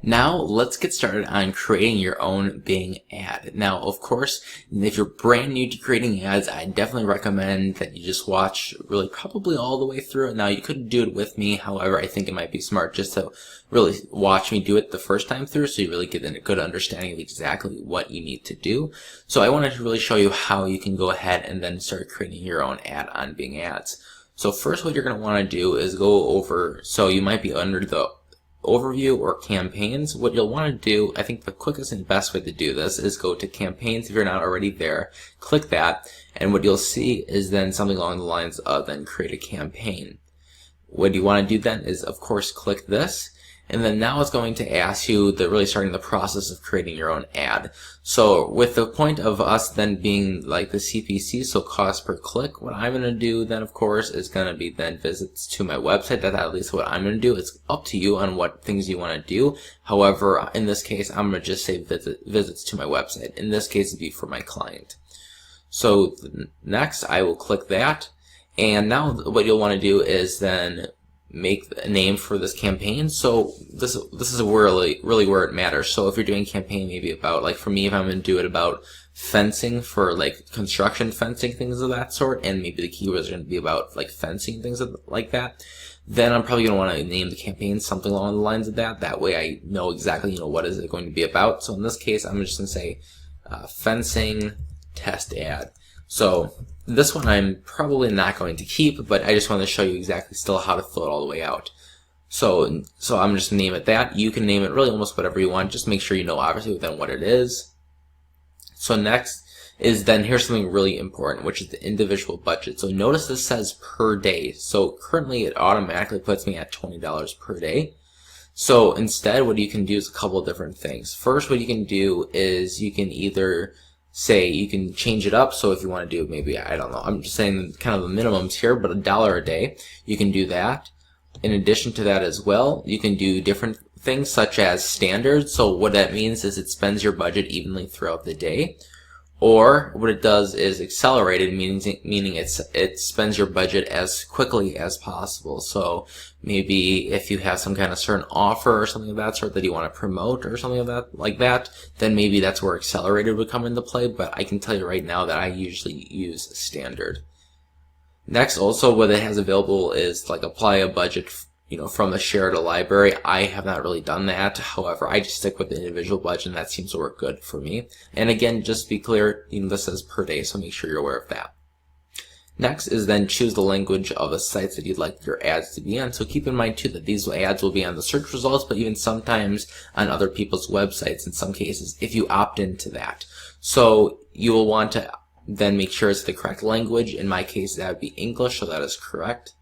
Now let's get started on creating your own Bing ad. Now, of course, if you're brand new to creating ads, I definitely recommend that you just watch really probably all the way through it. Now, you could do it with me. However, I think it might be smart just to really watch me do it the first time through so you really get a good understanding of exactly what you need to do. So I wanted to really show you how you can go ahead and then start creating your own ad on Bing Ads. So first, what you're going to want to do is go over, so you might be under the overview or campaigns. What you'll want to do, I think the quickest and best way to do this is go to campaigns if you're not already there, click that, and what you'll see is then something along the lines of then create a campaign. What you want to do then is of course click this, and then now it's going to ask you really starting the process of creating your own ad. So with the point of us then being like the CPC, so cost per click, what I'm going to do then of course is going to be then visits to my website. That's at least what I'm going to do. It's up to you on what things you want to do. However, in this case, I'm going to just say visits to my website. In this case, it'd be for my client. So next, I will click that. And now what you'll want to do is then make a name for this campaign. So this is really where it matters. So if you're doing a campaign maybe about, like for me, if I'm going to do it about fencing for like construction fencing, things of that sort, and maybe the keywords are going to be about like fencing, things like that, then I'm probably going to want to name the campaign something along the lines of that. That way I know exactly, what is it going to be about. So in this case, I'm just going to say fencing test ad. So this one I'm probably not going to keep, but I just want to show you exactly still how to fill it all the way out. So I'm just going to name it that. You can name it really almost whatever you want. Just make sure you know obviously then what it is. So next is then here's something really important, which is the individual budget. So notice this says per day. So currently it automatically puts me at $20 per day. So instead what you can do is a couple of different things. First, what you can do is you can either say you can change it up. So if you want to do maybe, I don't know, I'm just saying kind of the minimums here, but $1 a day, you can do that. In addition to that as well, you can do different things such as standard. So what that means is it spends your budget evenly throughout the day. Or what it does is accelerated, meaning it spends your budget as quickly as possible. So maybe if you have some kind of certain offer or something of that sort that you want to promote or something like that, then maybe that's where accelerated would come into play. But I can tell you right now that I usually use standard. Next, also what it has available is like apply a budget, from the share to library. I have not really done that. However, I just stick with the individual budget, and that seems to work good for me. And again, just to be clear, this says per day, so make sure you're aware of that. Next is then choose the language of the sites that you'd like your ads to be on. So keep in mind too that these ads will be on the search results, but even sometimes on other people's websites in some cases, if you opt into that. So you will want to then make sure it's the correct language. In my case, that would be English, so that is correct.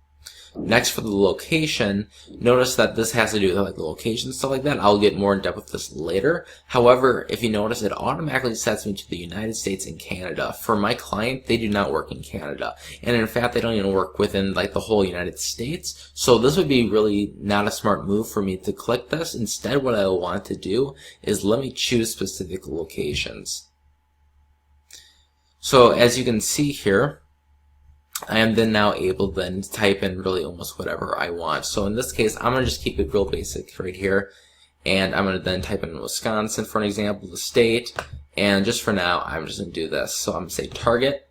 Next, for the location, notice that this has to do with like the location, stuff like that. I'll get more in depth with this later. However, if you notice, it automatically sets me to the United States and Canada. For my client, they do not work in Canada. And in fact, they don't even work within like the whole United States. So this would be really not a smart move for me to click this. Instead, what I want to do is let me choose specific locations. So as you can see here, I am then now able then to type in really almost whatever I want. So in this case, I'm going to just keep it real basic right here. And I'm going to then type in Wisconsin for an example, the state. And just for now, I'm just going to do this. So I'm going to say target.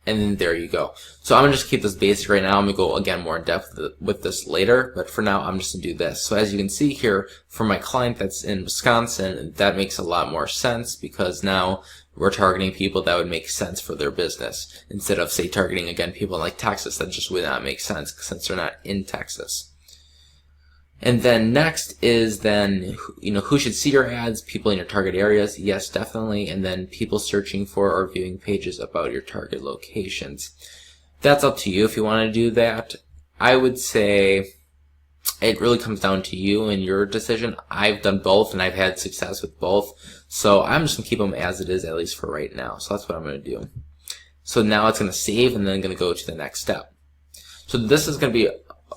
And then there you go. So I'm going to just keep this basic right now. I'm going to go again more in depth with this later. But for now, I'm just going to do this. So as you can see here, for my client that's in Wisconsin, that makes a lot more sense because now we're targeting people that would make sense for their business instead of, say, targeting, again, people in like Texas. That just would not make sense since they're not in Texas. And then next is then, who should see your ads? People in your target areas. Yes, definitely. And then people searching for or viewing pages about your target locations. That's up to you if you want to do that. I would say it really comes down to you and your decision. I've done both and I've had success with both. So I'm just going to keep them as it is, at least for right now. So that's what I'm going to do. So now it's going to save and then going to go to the next step. So this is going to be,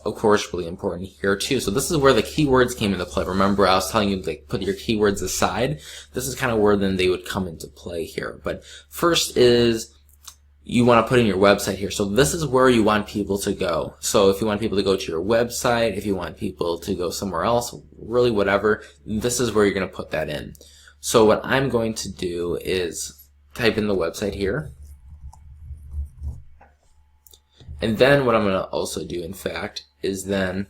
of course, really important here too. So this is where the keywords came into play. Remember, I was telling you to put your keywords aside. This is kind of where then they would come into play here. But first is, you want to put in your website here. So this is where you want people to go. So if you want people to go to your website, if you want people to go somewhere else, really whatever, this is where you're going to put that in. So what I'm going to do is type in the website here. And then what I'm going to also do, in fact, is then,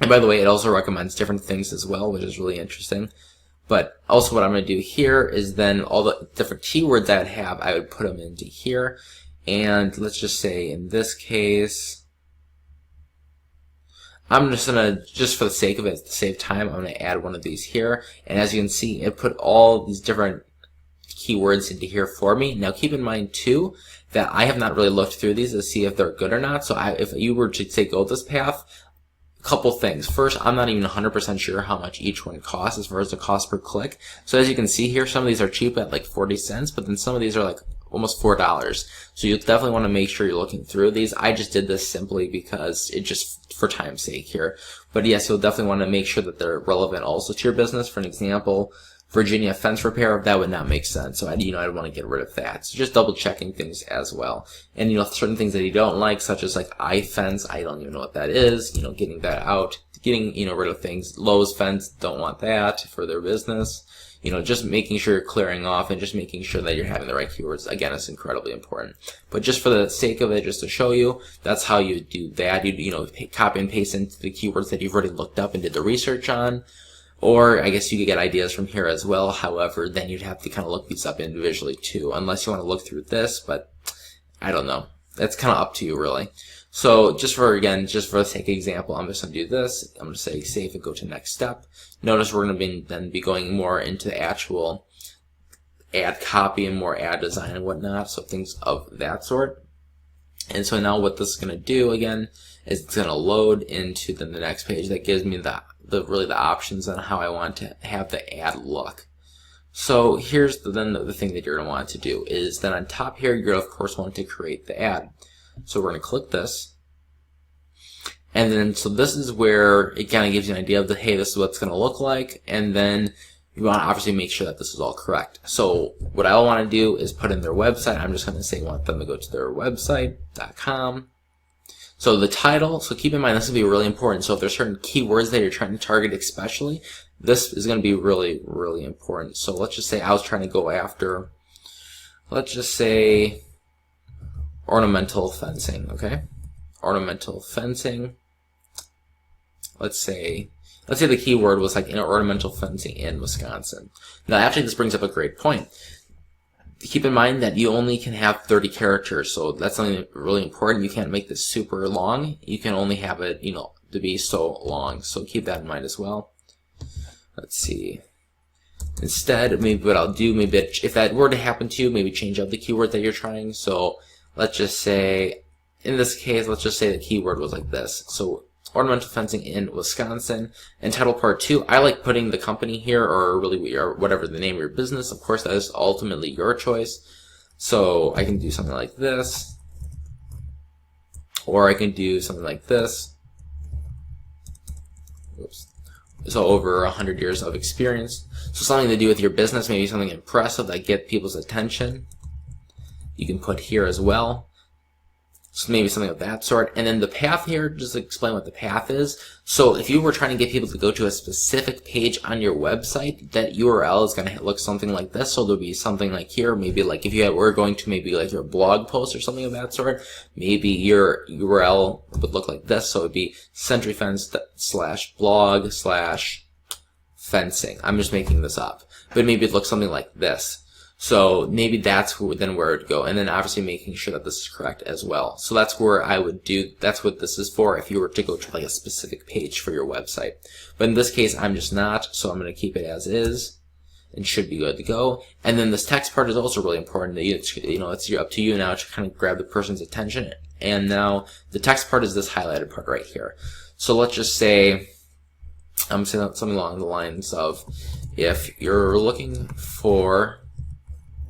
and by the way, it also recommends different things as well, which is really interesting. But also what I'm going to do here is then all the different keywords that I have, I would put them into here. And let's just say in this case, I'm just going to, just for the sake of it, to save time, I'm going to add one of these here. And as you can see, it put all these different keywords into here for me. Now keep in mind too, that I have not really looked through these to see if they're good or not. So if you were to say go this path, couple things. First, I'm not even 100% sure how much each one costs as far as the cost per click. So as you can see here, some of these are cheap at like 40 cents, but then some of these are like almost $4. So you definitely want to make sure you're looking through these. I just did this simply because it just for time's sake here. But yes, you'll definitely want to make sure that they're relevant also to your business. For an example, Virginia fence repair, that would not make sense. So I'd want to get rid of that. So just double checking things as well. And certain things that you don't like, such as like iFence, I don't even know what that is, getting that out, getting, rid of things. Lowe's fence, don't want that for their business. Just making sure you're clearing off and just making sure that you're having the right keywords. Again, it's incredibly important. But just for the sake of it, just to show you, that's how you do that. You copy and paste into the keywords that you've already looked up and did the research on. Or I guess you could get ideas from here as well. However, then you'd have to kind of look these up individually too, unless you want to look through this, but I don't know. That's kind of up to you really. So just for the sake of example, I'm just going to do this. I'm going to say save and go to next step. Notice we're going to then be going more into the actual ad copy and more ad design and whatnot. So things of that sort. And so now what this is going to do again is it's going to load into the next page that gives me the options on how I want to have the ad look. So here's the thing that you're going to want to do is then on top here, you're going to of course want to create the ad. So we're going to click this. And then, so this is where it kind of gives you an idea of hey, this is what it's going to look like. And then you want to obviously make sure that this is all correct. So what I want to do is put in their website. I'm just going to say I want them to go to their website.com. So the title, so keep in mind this will be really important. So if there's certain keywords that you're trying to target especially, this is going to be really, really important. So let's just say I was trying to go after, let's just say ornamental fencing, okay? Ornamental fencing. Let's say the keyword was like ornamental fencing in Wisconsin. Now actually this brings up a great point. Keep in mind that you only can have 30 characters, so that's something really important. You can't make this super long. You can only have it, to be so long. So keep that in mind as well. Let's see. Instead, maybe what I'll do, maybe if that were to happen to you, maybe change up the keyword that you're trying. So let's just say, in this case, let's just say the keyword was like this. So ornamental fencing in Wisconsin. And title part 2, I like putting the company here, or really whatever the name of your business. Of course, that is ultimately your choice. So I can do something like this, or I can do something like this. Oops. So over 100 years of experience. So something to do with your business, maybe something impressive that get people's attention. You can put here as well. So maybe something of that sort. And then the path here, just to explain what the path is. So if you were trying to get people to go to a specific page on your website, that URL is going to look something like this. So there'll be something like here, maybe like if you were going to maybe like your blog post or something of that sort, maybe your URL would look like this. So it would be centuryfence/blog/fencing. I'm just making this up. But maybe it looks something like this. So maybe that's then where it would go, and then obviously making sure that this is correct as well. So that's where I would do, that's what this is for if you were to go to like a specific page for your website. But in this case, I'm just not, so I'm going to keep it as is and should be good to go. And then this text part is also really important. It's up to you now to kind of grab the person's attention. And now the text part is this highlighted part right here. So let's just say, I'm saying something along the lines of, if you're looking for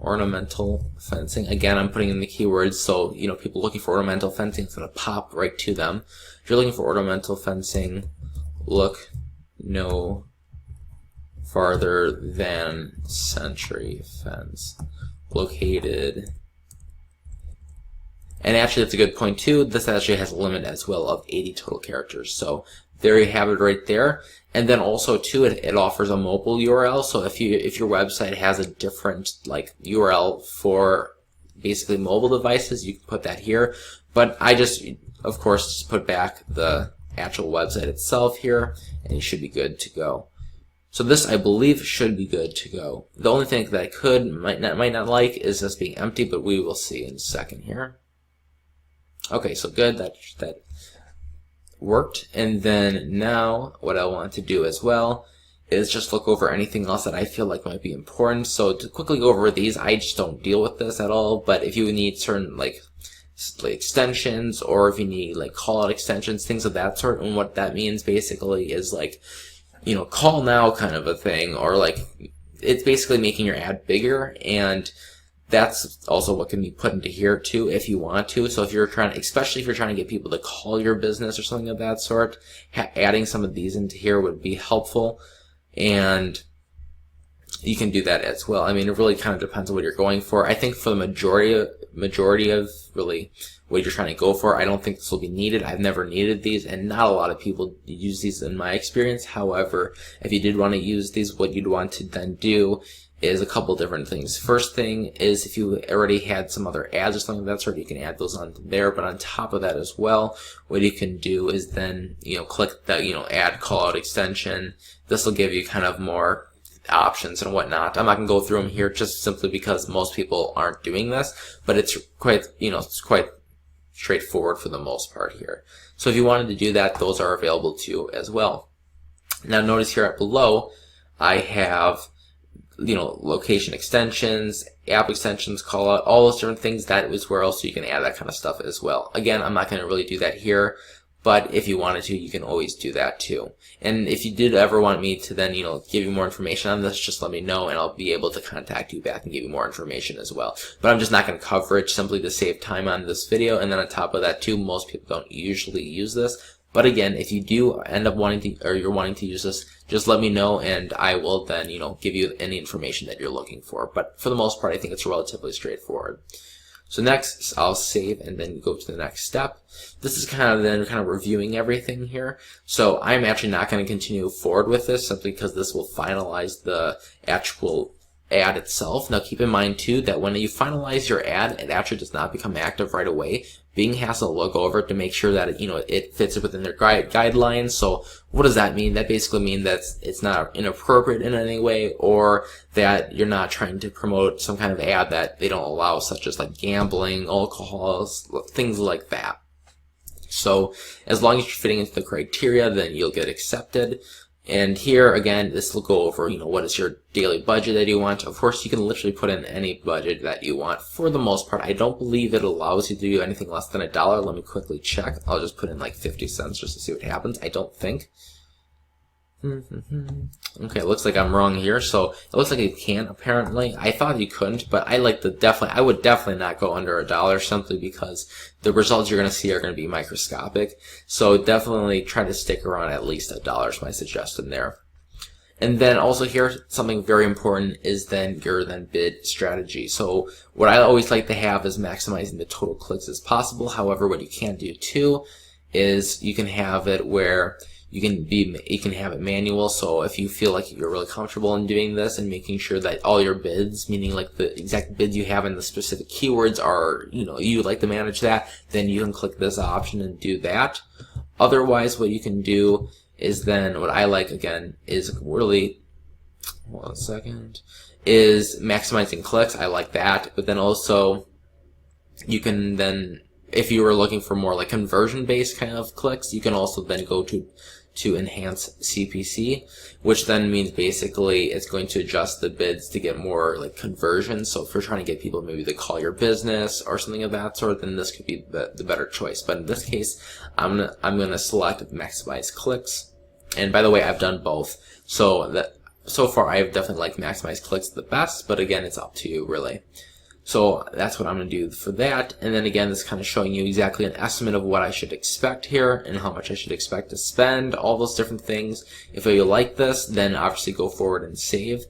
ornamental fencing. Again, I'm putting in the keywords, so people looking for ornamental fencing, it's going to pop right to them. If you're looking for ornamental fencing, look no farther than Century Fence, located And actually, that's a good point too. This actually has a limit as well of 80 total characters. So there you have it right there. And then also too, it offers a mobile URL. So if your website has a different like URL for basically mobile devices, you can put that here. But I just, of course, just put back the actual website itself here, and you should be good to go. So this, I believe, should be good to go. The only thing that I might not like is this being empty, but we will see in a second here. Okay, so good, that worked. And then now what I want to do as well is just look over anything else that I feel like might be important. So to quickly go over these, I just don't deal with this at all, but if you need certain like extensions, or if you need like call out extensions, things of that sort, and what that means basically is like, call now kind of a thing, or like it's basically making your ad bigger, and that's also what can be put into here too if you want to. So if you're especially if you're trying to get people to call your business or something of that sort, adding some of these into here would be helpful, and you can do that as well. I mean, it really kind of depends on what you're going for. I think for the majority of really what you're trying to go for, I don't think this will be needed. I've never needed these, and not a lot of people use these in my experience. However, if you did want to use these, what you'd want to then do is a couple different things. First thing is if you already had some other ads or something of that sort, you can add those on there. But on top of that as well, what you can do is then, click that, add call out extension. This will give you kind of more options and whatnot. I'm not going to go through them here just simply because most people aren't doing this, but it's quite, it's quite straightforward for the most part here. So if you wanted to do that, those are available to you as well. Now notice here below, I have, location extensions, app extensions, call out, all those different things. That is where else you can add that kind of stuff as well. Again, I'm not going to really do that here, but if you wanted to, you can always do that too. And if you did ever want me to then, give you more information on this, just let me know and I'll be able to contact you back and give you more information as well. But I'm just not going to cover it simply to save time on this video. And then on top of that too, most people don't usually use this. But again, if you do end up wanting to, or you're wanting to use this, just let me know and I will then, give you any information that you're looking for. But for the most part, I think it's relatively straightforward. So next, I'll save and then go to the next step. This is kind of reviewing everything here. So I'm actually not going to continue forward with this simply because this will finalize the actual ad itself. Now keep in mind too that when you finalize your ad, it actually does not become active right away. Bing has to look over it to make sure that it fits within their guidelines. So what does that mean? That basically means that it's not inappropriate in any way, or that you're not trying to promote some kind of ad that they don't allow, such as like gambling, alcohol, things like that. So as long as you're fitting into the criteria, then you'll get accepted. And here again, this will go over, what is your daily budget that you want. Of course, you can literally put in any budget that you want. For the most part, I don't believe it allows you to do anything less than $1. Let me quickly check. I'll just put in like 50 cents just to see what happens. I don't think. Okay, it looks like I'm wrong here. So it looks like you can apparently. I thought you couldn't, but I would definitely not go under $1 simply because the results you're going to see are going to be microscopic. So definitely try to stick around at least $1 is my suggestion there. And then also here, something very important is then your bid strategy. So what I always like to have is maximizing the total clicks as possible. However, what you can do too is you can have it where you can have it manual. So if you feel like you're really comfortable in doing this and making sure that all your bids, meaning like the exact bids you have in the specific keywords are, you would like to manage that, then you can click this option and do that. Otherwise, what you can do is then, what I like again is really, is maximizing clicks. I like that. But then also, you can then, if you were looking for more like conversion-based kind of clicks, you can also then go to enhance CPC, which then means basically it's going to adjust the bids to get more like conversions. So if you're trying to get people maybe to call your business or something of that sort, then this could be the better choice. But in this case, I'm gonna select maximize clicks. And by the way, I've done both. So far I've definitely liked maximize clicks the best, but again, it's up to you really. So that's what I'm going to do for that. And then again, this is kind of showing you exactly an estimate of what I should expect here and how much I should expect to spend, all those different things. If you like this, then obviously go forward and save.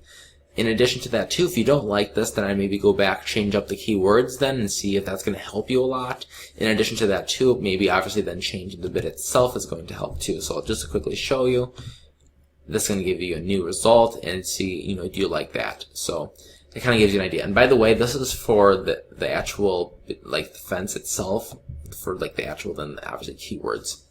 In addition to that too, if you don't like this, then I maybe go back, change up the keywords then and see if that's going to help you a lot. In addition to that too, maybe obviously then changing the bid itself is going to help too. So I'll just quickly show you. This is going to give you a new result and see, do you like that? So it kind of gives you an idea. And by the way, this is for the actual, like the fence itself, for like the actual, then obviously keywords.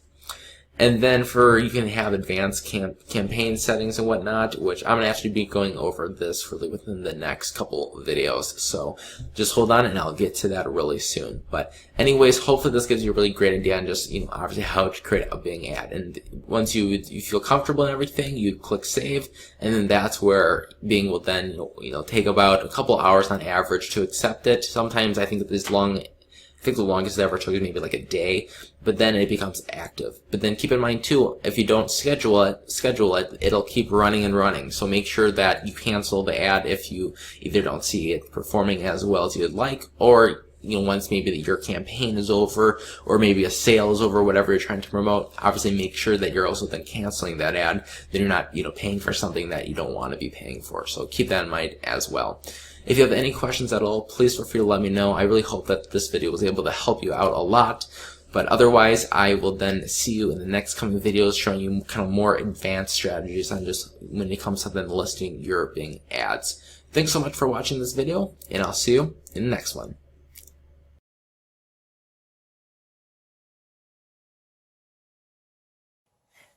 And then you can have advanced campaign settings and whatnot, which I'm going to actually be going over this really within the next couple videos. So just hold on and I'll get to that really soon. But anyways, hopefully this gives you a really great idea on just, obviously how to create a Bing ad. And once you feel comfortable in everything, you click save, and then that's where Bing will then, take about a couple hours on average to accept it. Sometimes I think that I think the longest it ever took is maybe like a day, but then it becomes active. But then keep in mind too, if you don't schedule it, it'll keep running and running. So make sure that you cancel the ad if you either don't see it performing as well as you'd like, or once maybe your campaign is over, or maybe a sale is over, whatever you're trying to promote, obviously make sure that you're also then canceling that ad, then you're not, paying for something that you don't want to be paying for. So keep that in mind as well. If you have any questions at all, please feel free to let me know. I really hope that this video was able to help you out a lot. But otherwise, I will then see you in the next coming videos showing you kind of more advanced strategies on just when it comes to then listing your Bing ads. Thanks so much for watching this video, and I'll see you in the next one.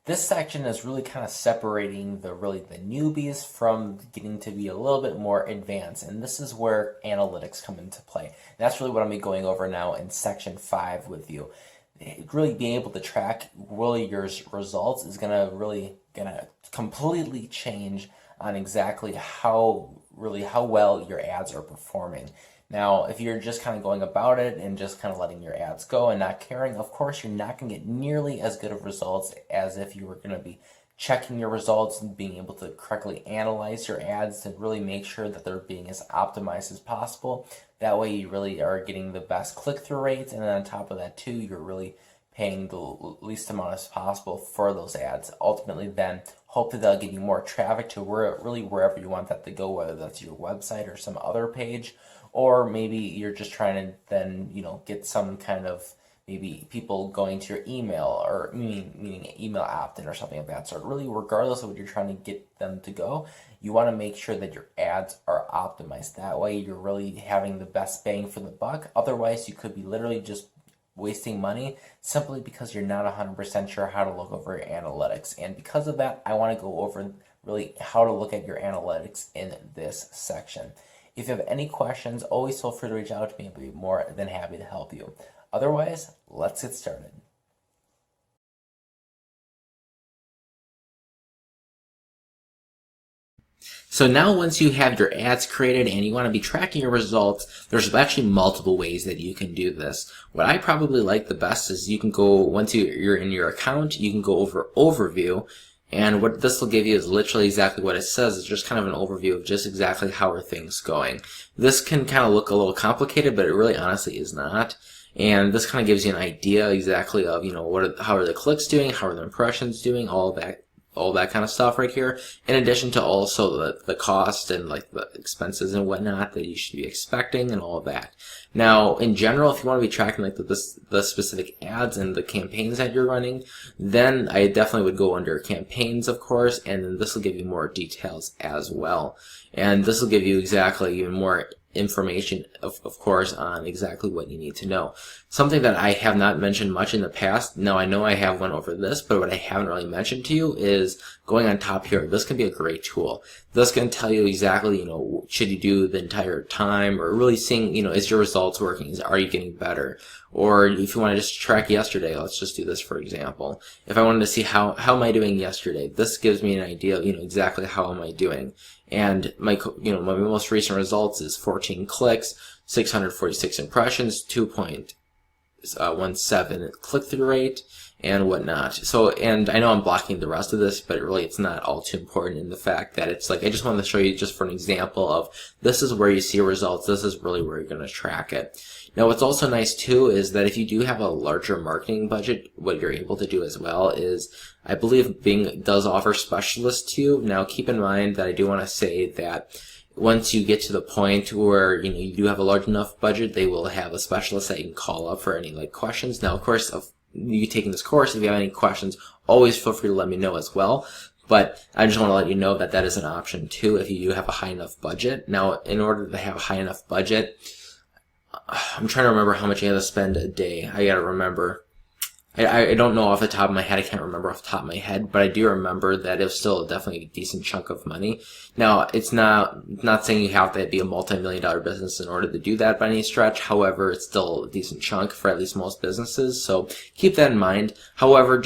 This section is really kind of separating the newbies from getting to be a little bit more advanced, and this is where analytics come into play. And that's really what I'm going to be going over now in section 5 with you. Really being able to track your results is gonna completely change on exactly how well your ads are performing. Now, if you're just kind of going about it and just kind of letting your ads go and not caring, of course, you're not going to get nearly as good of results as if you were going to be checking your results and being able to correctly analyze your ads to really make sure that they're being as optimized as possible. That way you really are getting the best click-through rates, and then on top of that too, you're really paying the least amount as possible for those ads. Ultimately then, hopefully that'll give you more traffic to wherever you want that to go, whether that's your website or some other page. Or maybe you're just trying to then, get some kind of maybe people going to your email, or meaning email opt-in or something like that. So really, regardless of what you're trying to get them to go, you want to make sure that your ads are optimized. That way you're really having the best bang for the buck. Otherwise, you could be literally just wasting money simply because you're not 100% sure how to look over your analytics. And because of that, I want to go over really how to look at your analytics in this section. If you have any questions, always feel free to reach out to me. I'll be more than happy to help you. Otherwise, let's get started. So now once you have your ads created and you want to be tracking your results, there's actually multiple ways that you can do this. What I probably like the best is you can go, once you're in your account, you can go over Overview. And what this will give you is literally exactly what it says. It's just kind of an overview of just exactly how are things going. This can kind of look a little complicated, but it really honestly is not. And this kind of gives you an idea exactly of, how are the clicks doing, how are the impressions doing, all that kind of stuff right here. In addition to also the cost and like the expenses and whatnot that you should be expecting and all of that. Now, in general, if you want to be tracking like the specific ads and the campaigns that you're running, then I definitely would go under campaigns, of course, and then this will give you more details as well. And this will give you exactly even more information, of course, on exactly what you need to know. Something that I have not mentioned much in the past, now I know I have went over this, but what I haven't really mentioned to you is going on top here. This can be a great tool. This can tell you exactly, should you do the entire time, or really seeing, is your results working? Are you getting better? Or if you want to just track yesterday, let's just do this for example. If I wanted to see how am I doing yesterday, this gives me an idea of, exactly how am I doing. And my most recent results is 14 clicks, 646 impressions, 2.17 click-through rate, and whatnot. So, and I know I'm blocking the rest of this, but really it's not all too important in the fact that it's like, I just wanted to show you just for an example of this is where you see results, this is really where you're going to track it. Now, what's also nice too is that if you do have a larger marketing budget, what you're able to do as well is, I believe Bing does offer specialists to you. Now, keep in mind that I do want to say that once you get to the point where you do have a large enough budget, they will have a specialist that you can call up for any questions. Now, of course, of you taking this course, if you have any questions, always feel free to let me know as well. But I just want to let you know that that is an option too if you do have a high enough budget. Now, in order to have a high enough budget, I'm trying to remember how much you have to spend a day. I gotta remember. I don't know off the top of my head. I can't remember off the top of my head, but I do remember that it was still definitely a decent chunk of money. Now, it's not saying you have to be a multi-million-dollar business in order to do that by any stretch. However, it's still a decent chunk for at least most businesses, so keep that in mind. However,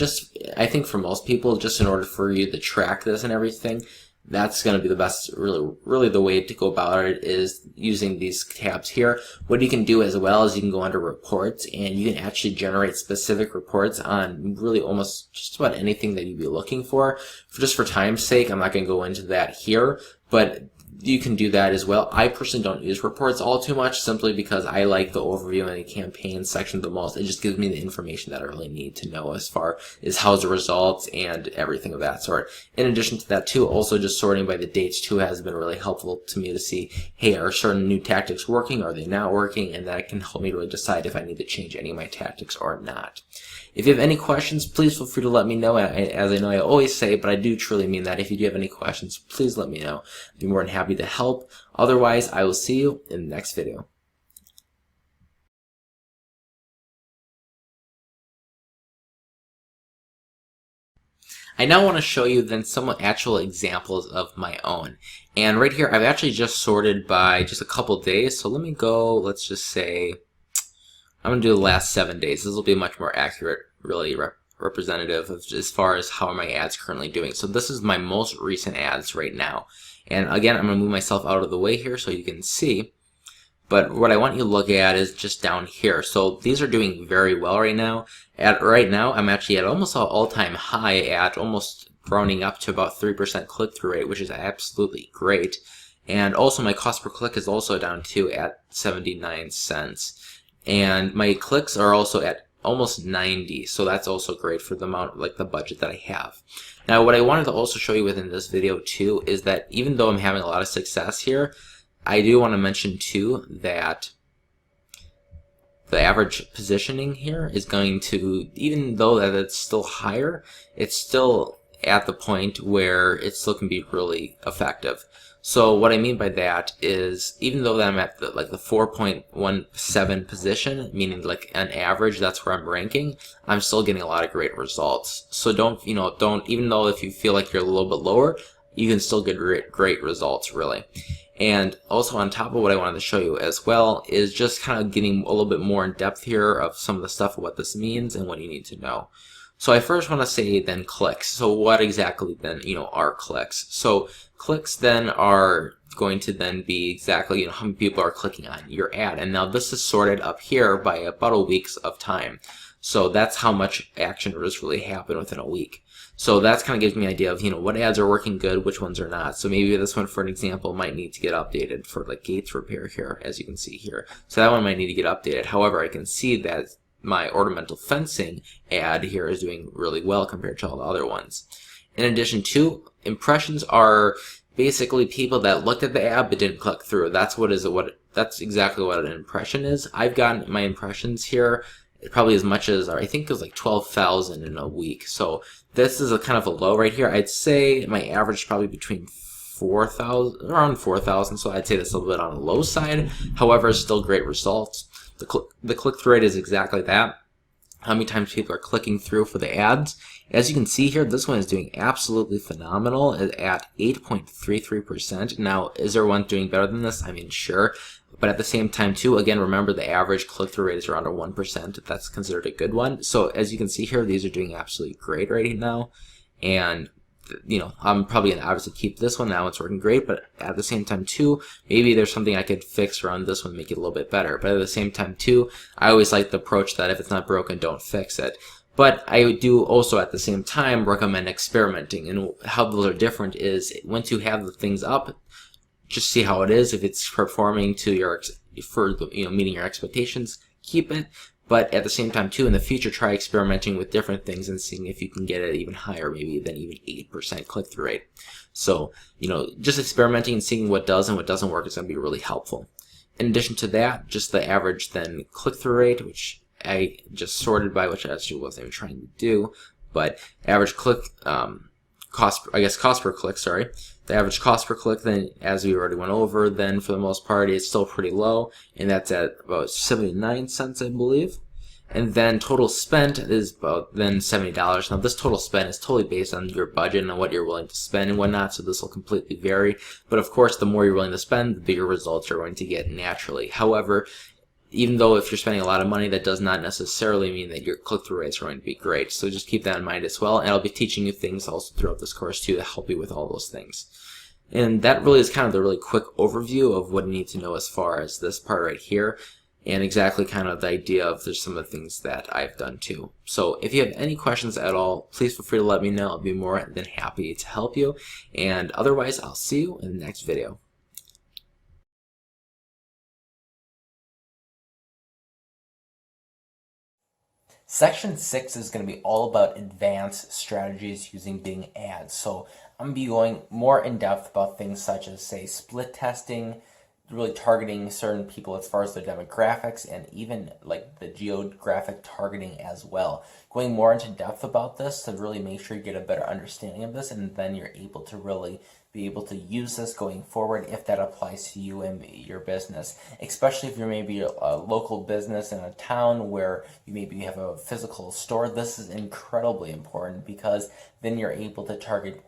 I think for most people, just in order for you to track this and everything, that's going to be the best, really the way to go about it is using these tabs here. What you can do as well is you can go under reports and you can actually generate specific reports on really almost just about anything that you'd be looking for. Just for time's sake, I'm not going to go into that here, but you can do that as well. I personally don't use reports all too much simply because I like the overview and the campaign section the most. It just gives me the information that I really need to know as far as how's the results and everything of that sort. In addition to that too, also just sorting by the dates too has been really helpful to me to see, hey, are certain new tactics working? Are they not working? And that can help me really decide if I need to change any of my tactics or not. If you have any questions, please feel free to let me know. As I know I always say, but I do truly mean that. If you do have any questions, please let me know. I'd be more than happy to help. Otherwise, I will see you in the next video. I now want to show you then some actual examples of my own. And right here, I've actually just sorted by just a couple days. So let me go, let's just say, I'm going to do the last 7 days. This will be much more accurate, really representative of as far as how are my ads currently doing. So this is my most recent ads right now. And again, I'm going to move myself out of the way here so you can see. But what I want you to look at is just down here. So these are doing very well right now. Right now, I'm actually at almost an all-time high at almost rounding up to about 3% click-through rate, which is absolutely great. And also my cost per click is also down to at 79 cents. And my clicks are also at almost 90, so that's also great for the amount, the budget that I have. Now, what I wanted to also show you within this video too is that even though I'm having a lot of success here, I do want to mention too that the average positioning here is going to, even though that it's still higher, it's still at the point where it still can be really effective. So what I mean by that is even though I'm at the 4.17 position, meaning an average, that's where I'm ranking, I'm still getting a lot of great results. So don't even though if you feel like you're a little bit lower, you can still get great results really. And also on top of what I wanted to show you as well is just kind of getting a little bit more in depth here of some of the stuff of what this means and what you need to know. So I first want to say then clicks. So what exactly then are clicks? So clicks then are going to then be exactly how many people are clicking on your ad. And now this is sorted up here by about a week's of time. So that's how much action does really happen within a week. So that's kind of gives me an idea of what ads are working good, which ones are not. So maybe this one, for an example, might need to get updated for gates repair here, as you can see here. So that one might need to get updated. However, I can see that my ornamental fencing ad here is doing really well compared to all the other ones. In addition to, impressions are basically people that looked at the ad but didn't click through. That's exactly what an impression is. I've gotten my impressions here probably as much as, I think it was 12,000 in a week. So this is a kind of a low right here. I'd say my average is probably between 4,000, around 4,000. So I'd say that's a little bit on the low side. However, still great results. The click-through rate is exactly that. How many times people are clicking through for the ads. As you can see here, this one is doing absolutely phenomenal at 8.33%. Now, is there one doing better than this? I mean, sure. But at the same time, too, again, remember the average click-through rate is around 1%. That's considered a good one. So as you can see here, these are doing absolutely great right now. And I'm probably going to obviously keep this one now. It's working great, but at the same time, too, maybe there's something I could fix around this one, make it a little bit better. But at the same time, too, I always like the approach that if it's not broken, don't fix it. But I do also at the same time recommend experimenting. And how those are different is once you have the things up, just see how it is. If it's performing to your, meeting your expectations, keep it. But at the same time, too, in the future, try experimenting with different things and seeing if you can get it even higher, maybe than even 8% click-through rate. So, just experimenting and seeing what does and what doesn't work is going to be really helpful. In addition to that, just the average then click-through rate, which I just sorted by, which I actually wasn't even trying to do, but average cost per click, sorry. The average cost per click, then, as we already went over, then for the most part, it's still pretty low, and that's at about 79 cents, I believe. And then total spent is about then $70. Now, this total spent is totally based on your budget and what you're willing to spend and whatnot, so this will completely vary. But of course, the more you're willing to spend, the bigger results you're going to get naturally. However, even though if you're spending a lot of money, that does not necessarily mean that your click-through rates are going to be great. So just keep that in mind as well. And I'll be teaching you things also throughout this course too to help you with all those things. And that really is kind of the really quick overview of what you need to know as far as this part right here. And exactly kind of the idea of there's some of the things that I've done too. So if you have any questions at all, please feel free to let me know. I'll be more than happy to help you. And otherwise, I'll see you in the next video. Section 6 is going to be all about advanced strategies using Bing ads. So I'm going to be going more in depth about things such as, say, split testing, really targeting certain people as far as their demographics, and even like the geographic targeting as well. Going more into depth about this to really make sure you get a better understanding of this, and then you're able to really be able to use this going forward if that applies to you and your business, especially if you're maybe a local business in a town where you maybe have a physical store. This is incredibly important because then you're able to target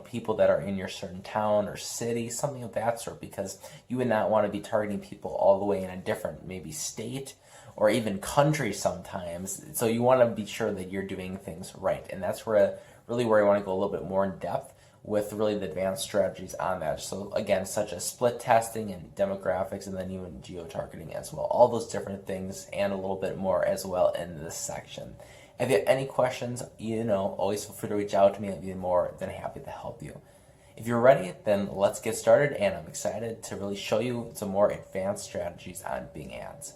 people that are in your certain town or city, something of that sort, because you would not want to be targeting people all the way in a different maybe state or even country sometimes. So you want to be sure that you're doing things right, and that's where I want to go a little bit more in depth with really the advanced strategies on that. So again, such as split testing and demographics, and then even geo-targeting as well. All those different things and a little bit more as well in this section. If you have any questions, always feel free to reach out to me. I'd be more than happy to help you. If you're ready, then let's get started, and I'm excited to really show you some more advanced strategies on Bing ads.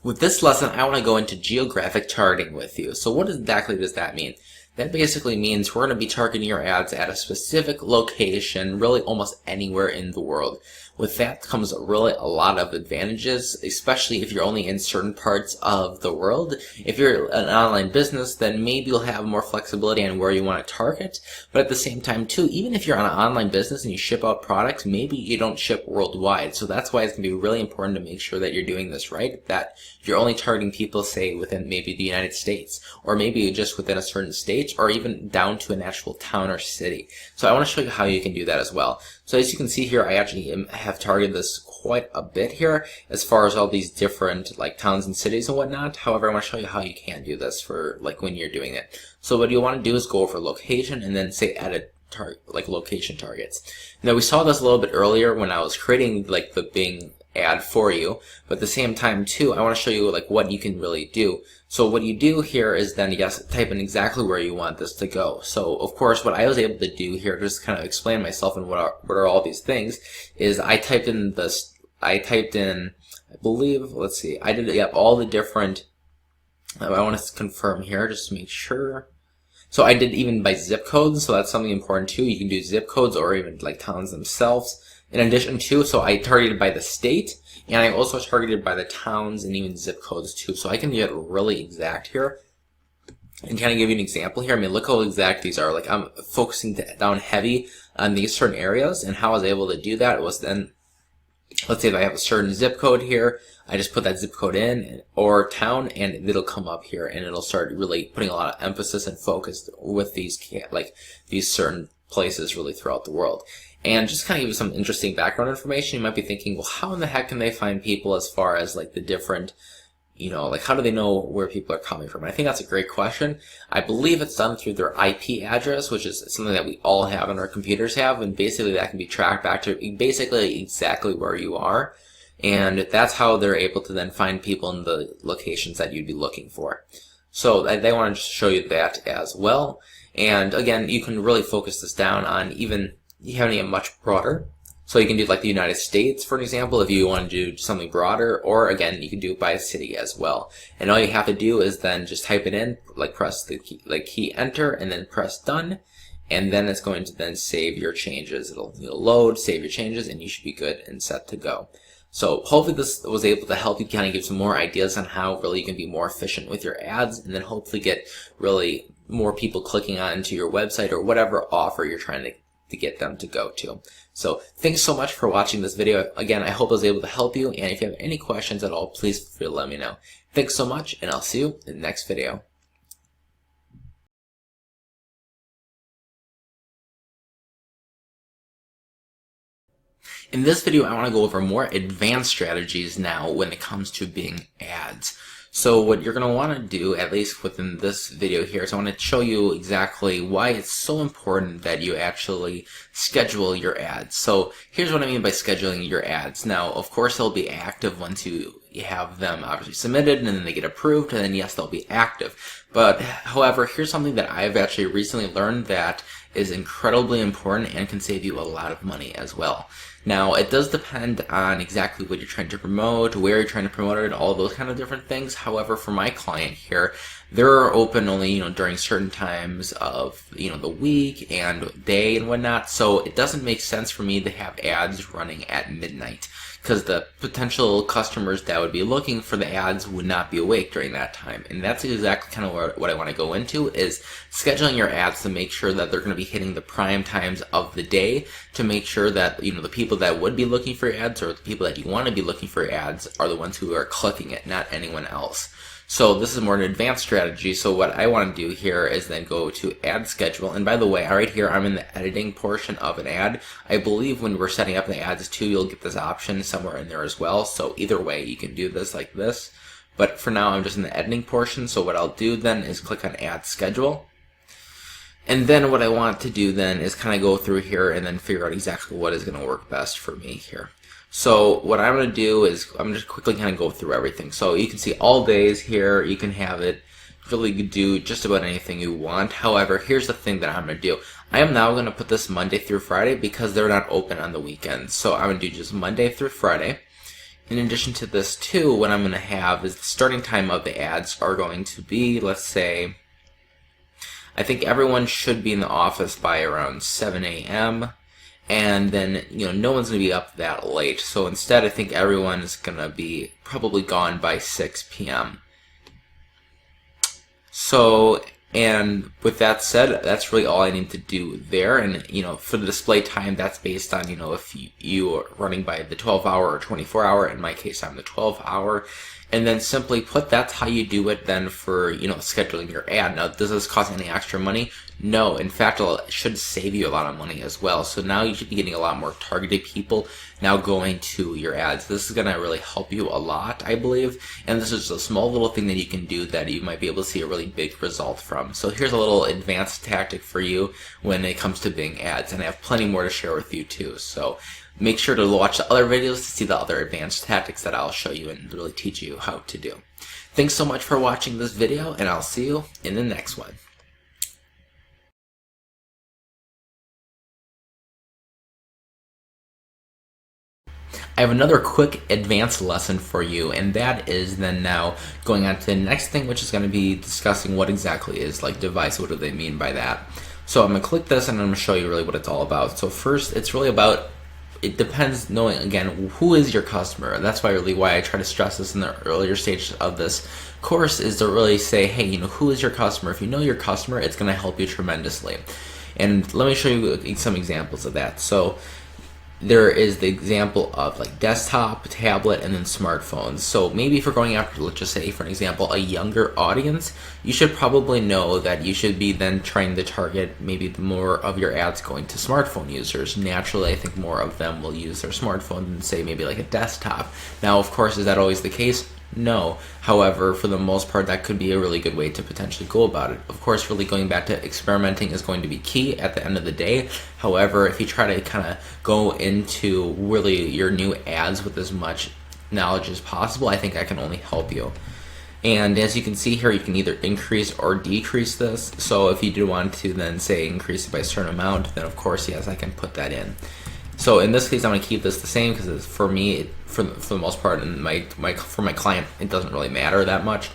With this lesson, I want to go into geographic targeting with you. So what exactly does that mean? That basically means we're going to be targeting your ads at a specific location, really almost anywhere in the world. With that comes really a lot of advantages, especially if you're only in certain parts of the world. If you're an online business, then maybe you'll have more flexibility on where you want to target. But at the same time, too, even if you're an online business and you ship out products, maybe you don't ship worldwide. So that's why it's going to be really important to make sure that you're doing this right, that you're only targeting people, say, within maybe the United States, or maybe just within a certain state, or even down to an actual town or city. So I want to show you how you can do that as well. So as you can see here, I actually have targeted this quite a bit here as far as all these different like towns and cities and whatnot. However, I want to show you how you can do this for like when you're doing it. So what you want to do is go over location and then say edit location targets. Now we saw this a little bit earlier when I was creating like the Bing ad for you, but at the same time too, I want to show you like what you can really do. So what you do here is then type in exactly where you want this to go. So of course, what I was able to do here, just kind of explain myself and what are all these things, is I typed in, I believe, let's see, I did all the different, I want to confirm here just to make sure. So I did even by zip codes, so that's something important too. You can do zip codes or even like towns themselves. In addition to, so I targeted by the state, and I also targeted by the towns and even zip codes too. So I can get really exact here and kind of give you an example here. I mean, look how exact these are. Like I'm focusing down heavy on these certain areas, and how I was able to do that was then, let's say if I have a certain zip code here, I just put that zip code in or town, and it'll come up here, and it'll start really putting a lot of emphasis and focus with these certain places really throughout the world. And just kind of give you some interesting background information. You might be thinking, well, how in the heck can they find people as far as like the different, like how do they know where people are coming from? And I think that's a great question. I believe it's done through their IP address, which is something that we all have and our computers have, and basically that can be tracked back to basically exactly where you are. And that's how they're able to then find people in the locations that you'd be looking for. So they want to show you that as well. And again, you can really focus this down on even you have any much broader. So you can do like the United States, for an example, if you want to do something broader, or again, you can do it by city as well. And all you have to do is then just type it in, like press the key enter, and then press done. And then it's going to then save your changes. It'll load, save your changes, and you should be good and set to go. So hopefully this was able to help you kind of give some more ideas on how really you can be more efficient with your ads, and then hopefully get really more people clicking onto your website or whatever offer you're trying to get them to go to. So thanks so much for watching this video. Again, I hope I was able to help you, and if you have any questions at all, please feel free to let me know. Thanks so much, and I'll see you in the next video. In this video, I want to go over more advanced strategies now when it comes to Bing ads. So what you're going to want to do, at least within this video here, is I want to show you exactly why it's so important that you actually schedule your ads. So here's what I mean by scheduling your ads. Now, of course, they'll be active once you have them obviously submitted, and then they get approved, and then yes, they'll be active. But however, here's something that I've actually recently learned that is incredibly important and can save you a lot of money as well. Now, it does depend on exactly what you're trying to promote, where you're trying to promote it, all those kind of different things. However, for my client here, they're open only, during certain times of, the week and day and whatnot. So it doesn't make sense for me to have ads running at midnight, because the potential customers that would be looking for the ads would not be awake during that time. And that's exactly kind of what I want to go into, is scheduling your ads to make sure that they're going to be hitting the prime times of the day, to make sure that, the people that would be looking for your ads, or the people that you want to be looking for your ads, are the ones who are clicking it, not anyone else. So this is more an advanced strategy. So what I want to do here is then go to ad schedule. And by the way, right here, I'm in the editing portion of an ad. I believe when we're setting up the ads too, you'll get this option somewhere in there as well. So either way, you can do this like this. But for now, I'm just in the editing portion. So what I'll do then is click on ad schedule. And then what I want to do then is kind of go through here and then figure out exactly what is going to work best for me here. So what I'm going to do is I'm just quickly kind of go through everything. So you can see all days here. You can have it really do just about anything you want. However, here's the thing that I'm going to do. I am now going to put this Monday through Friday because they're not open on the weekends. So I'm going to do just Monday through Friday. In addition to this too, what I'm going to have is the starting time of the ads are going to be, let's say, I think everyone should be in the office by around 7 a.m. And then, no one's going to be up that late. So instead, I think everyone is going to be probably gone by 6 p.m. So, and with that said, that's really all I need to do there. And, for the display time, that's based on, if you are running by the 12-hour or 24-hour. In my case, I'm the 12-hour. And then simply put, that's how you do it then for, scheduling your ad. Now, does this cost any extra money? No. In fact, it should save you a lot of money as well. So now you should be getting a lot more targeted people now going to your ads. This is going to really help you a lot, I believe. And this is a small little thing that you can do that you might be able to see a really big result from. So here's a little advanced tactic for you when it comes to Bing ads. And I have plenty more to share with you too. So make sure to watch the other videos to see the other advanced tactics that I'll show you and really teach you how to do. Thanks so much for watching this video, and I'll see you in the next one. I have another quick advanced lesson for you, and that is then now going on to the next thing, which is going to be discussing what exactly is like device. What do they mean by that? So I'm going to click this, and I'm going to show you really what it's all about. So first, it's really about, it depends knowing, again, who is your customer. That's why I try to stress this in the earlier stage of this course, is to really say, hey, who is your customer? If you know your customer, it's going to help you tremendously. And let me show you some examples of that. So there is the example of like desktop, tablet, and then smartphones. So maybe if you're going after, let's just say for an example, a younger audience, you should probably know that you should be then trying to target maybe more of your ads going to smartphone users. Naturally, I think more of them will use their smartphone than say maybe like a desktop. Now, of course, is that always the case? No. However, for the most part, that could be a really good way to potentially go about it. Of course, really going back to experimenting is going to be key at the end of the day. However, if you try to kind of go into really your new ads with as much knowledge as possible, I think I can only help you. And as you can see here, you can either increase or decrease this. So if you do want to then say increase it by a certain amount, then of course, yes, I can put that in. So in this case, I'm going to keep this the same because for me, for the most part, and for my client, it doesn't really matter that much.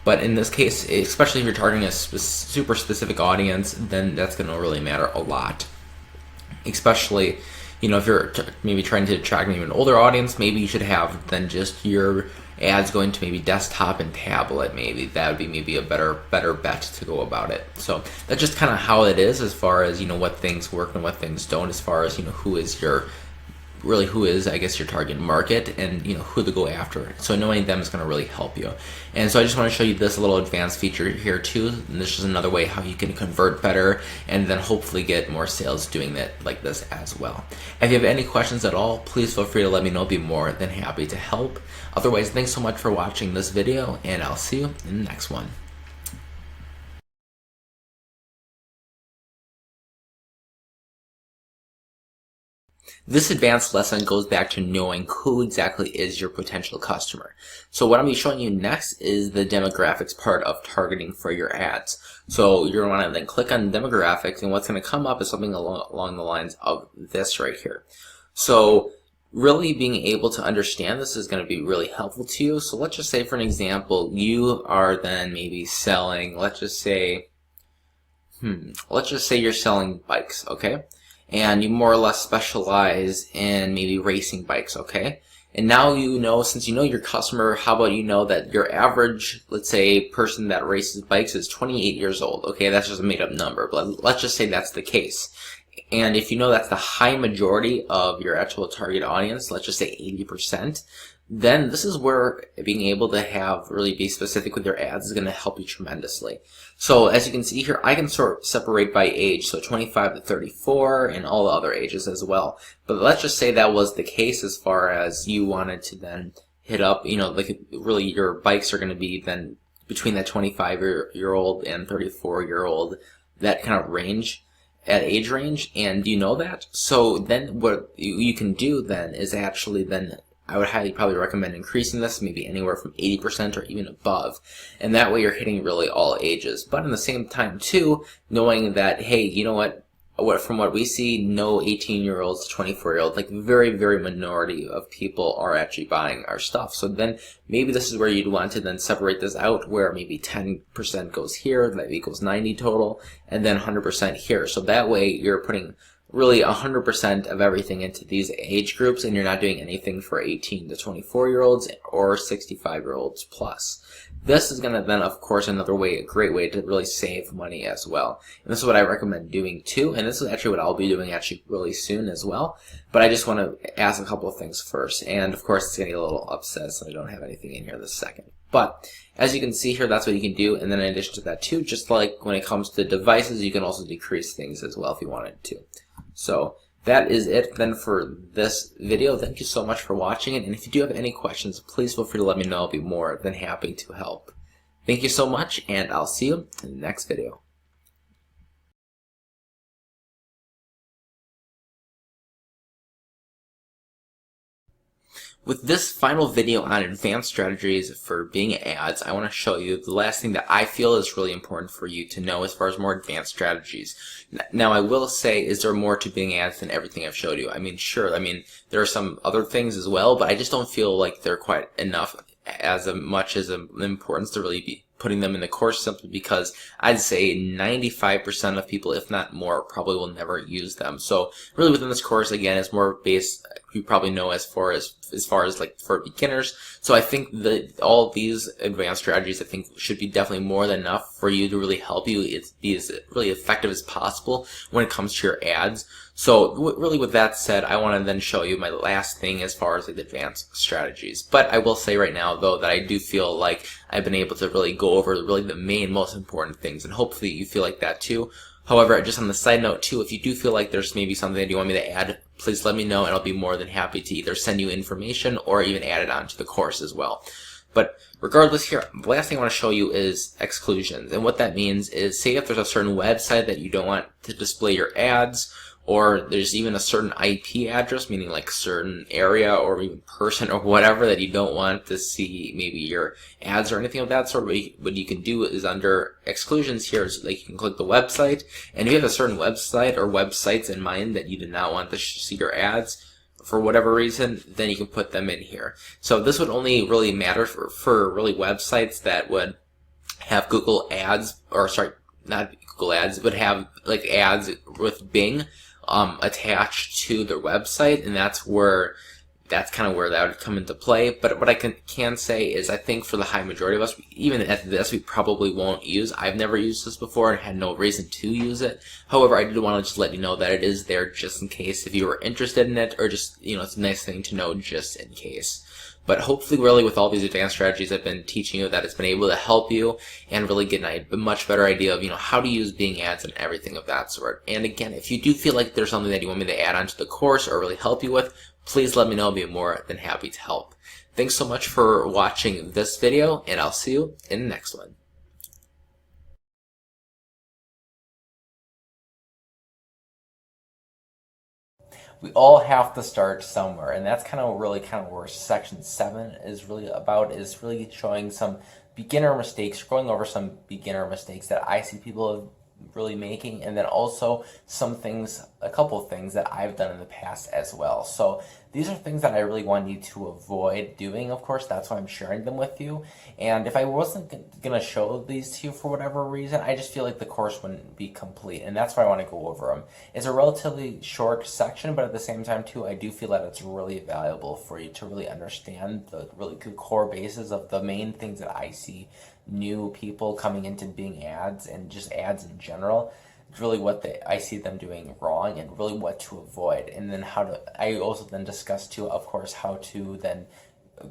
But in this case, especially if you're targeting a super specific audience, then that's going to really matter a lot. Especially, you know, if you're maybe trying to attract maybe an older audience, maybe you should have then just your ads going to maybe desktop and tablet. Maybe that would be maybe a better bet to go about it. So that's just kind of how it is as far as, you know, what things work and what things don't, as far as, you know, who is, I guess, your target market, and, you know, who to go after. So knowing them is going to really help you. And so I just want to show you this little advanced feature here too. And this is another way how you can convert better and then hopefully get more sales doing that like this as well. If you have any questions at all, please feel free to let me know. I'll be more than happy to help. Otherwise, thanks so much for watching this video, and I'll see you in the next one. This advanced lesson goes back to knowing who exactly is your potential customer. So what I'm going to be showing you next is the demographics part of targeting for your ads. So you're going to want to then click on demographics, and what's going to come up is something along the lines of this right here. So really being able to understand this is going to be really helpful to you. So let's just say, for an example, you are then maybe selling, let's just say you're selling bikes, okay? And you more or less specialize in maybe racing bikes, okay? And now you know, since you know your customer, how about you know that your average, let's say, person that races bikes is 28 years old, okay? That's just a made-up number, but let's just say that's the case. And if you know that's the high majority of your actual target audience, let's just say 80%, then this is where being able to really be specific with your ads is going to help you tremendously. So as you can see here, I can separate by age, so 25 to 34 and all the other ages as well. But let's just say that was the case as far as you wanted to then hit up, you know, like really your bikes are going to be then between that 25-year-old and 34-year-old, that kind of range, at age range, and you know that. So then what you can do then is actually then, I would highly probably recommend increasing this maybe anywhere from 80% or even above. And that way you're hitting really all ages. But in the same time too, knowing that, hey, you know what, from what we see, no 18-year-olds, 24-year-olds, like very, very minority of people are actually buying our stuff. So then maybe this is where you'd want to then separate this out, where maybe 10% goes here, that equals 90 total, and then 100% here. So that way you're putting really 100% of everything into these age groups, and you're not doing anything for 18 to 24-year-olds or 65-year-olds plus. This is going to then, of course, a great way to really save money as well. And this is what I recommend doing too, and this is actually what I'll be doing actually really soon as well. But I just want to ask a couple of things first, and of course it's getting a little upset, so I don't have anything in here this second. But as you can see here, that's what you can do. And then in addition to that too, just like when it comes to devices, you can also decrease things as well if you wanted to. So that is it then for this video. Thank you so much for watching it. And if you do have any questions, please feel free to let me know. I'll be more than happy to help. Thank you so much, and I'll see you in the next video. With this final video on advanced strategies for Bing ads, I want to show you the last thing that I feel is really important for you to know as far as more advanced strategies. Now, I will say, is there more to Bing ads than everything I've showed you? I mean, sure. I mean, there are some other things as well, but I just don't feel like they're quite enough as much as importance to really be putting them in the course, simply because I'd say 95% of people, if not more, probably will never use them. So really within this course, again, it's more based, you probably know, as far as like for beginners. So I think that all of these advanced strategies, I think, should be definitely more than enough for you to really help you be as really effective as possible when it comes to your ads. So really with that said, I want to then show you my last thing as far as like the advanced strategies. But I will say right now though that I do feel like I've been able to really go over really the main most important things, and hopefully you feel like that too. However, just on the side note too, if you do feel like there's maybe something that you want me to add, please let me know, and I'll be more than happy to either send you information or even add it onto the course as well. But regardless here, the last thing I want to show you is exclusions. And what that means is, say if there's a certain website that you don't want to display your ads, or there's even a certain IP address, meaning like certain area or even person or whatever that you don't want to see maybe your ads or anything of that sort. What you can do is under exclusions here is like you can click the website, and if you have a certain website or websites in mind that you do not want to see your ads for whatever reason, then you can put them in here. So this would only really matter for really websites that would have Google ads, or sorry, not Google ads, but have like ads with Bing attached to their website, and that's kind of where that would come into play. But what I can say is I think for the high majority of us, even at this, we probably won't use. I've never used this before and had no reason to use it. However, I did want to just let you know that it is there just in case if you were interested in it, or just, it's a nice thing to know just in case. But hopefully, really, with all these advanced strategies I've been teaching you, that it's been able to help you and really get a much better idea of, how to use Bing ads and everything of that sort. And again, if you do feel like there's something that you want me to add onto the course or really help you with, please let me know. I'll be more than happy to help. Thanks so much for watching this video, and I'll see you in the next one. We all have to start somewhere, and that's kind of where section 7 is really about, is really showing some beginner mistakes, going over some beginner mistakes that I see people really making, and then also a couple of things that I've done in the past as well. So these are things that I really want you to avoid doing. Of course, that's why I'm sharing them with you. And if I wasn't going to show these to you for whatever reason, I just feel like the course wouldn't be complete, and that's why I want to go over them. It's a relatively short section, but at the same time too, I do feel that it's really valuable for you to really understand the really good core basis of the main things that I see new people coming into Bing ads and just ads in general. It's really what I see them doing wrong, and really what to avoid, and then I also then discuss too, of course, how to then